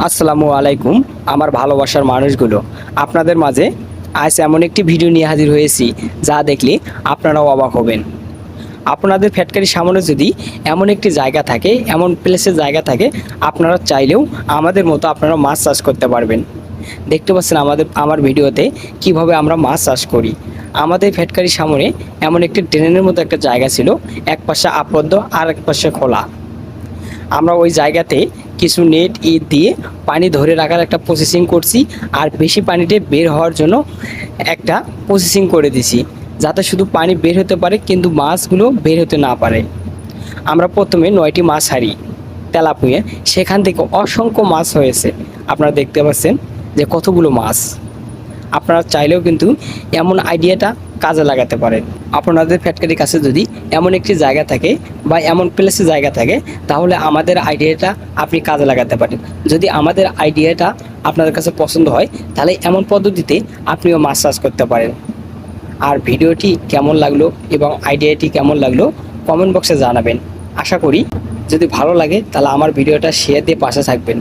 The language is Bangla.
আসসালামু আলাইকুম আমার ভালোবাসার মানুষগুলো, আপনাদের মাঝে আজ এমন একটি ভিডিও নিয়ে হাজির হয়েছি যা দেখলে আপনারাও অবাক হবেন। আপনাদের ফ্যাক্টরির সামনে যদি এমন একটি জায়গা থাকে, এমন প্লেসের জায়গা থাকে, আপনারা চাইলেও আমাদের মতো আপনারা মাছ চাষ করতে পারবেন। দেখতে পাচ্ছেন আমার ভিডিওতে কিভাবে আমরা মাছ চাষ করি। আমাদের ফ্যাক্টরির সামনে এমন একটি ড্রেনের মতো একটা জায়গা ছিল, এক পাশে আবদ্ধ আর এক পাশে খোলা। আমরা ওই জায়গাতে কিছু নেট দিয়ে পানি ধরে রাখার একটা প্রসেসিং করছি, আর বেশি পানিতে বের হওয়ার জন্য একটা প্রসেসিং করে দিছি, যাতে শুধু পানি বের হতে পারে কিন্তু মাছগুলো বের হতে না পারে। আমরা প্রথমে 9টি মাছ হারি তেলাপুঁয়ে, সেখান থেকে অসংখ্য মাছ হয়েছে। আপনারা দেখতে পাচ্ছেন যে কতগুলো মাছ। আপনারা চাইলেও কিন্তু এমন আইডিয়াটা কাজে লাগাতে পারেন। আপনাদের ফ্যাক্টরির কাছে যদি এমন একটি জায়গা থাকে বা এমন প্লেসে জায়গা থাকে, তাহলে আমাদের আইডিয়াটা আপনি কাজে লাগাতে পারেন। যদি আমাদের আইডিয়াটা আপনাদের কাছে পছন্দ হয়, তাহলে এমন পদ্ধতিতে আপনিও মাছ চাষ করতে পারেন। আর ভিডিওটি কেমন লাগলো এবং আইডিয়াটি কেমন লাগলো কমেন্ট বক্সে জানাবেন। আশা করি যদি ভালো লাগে তাহলে আমার ভিডিওটা শেয়ার দিয়ে পাশে থাকবেন।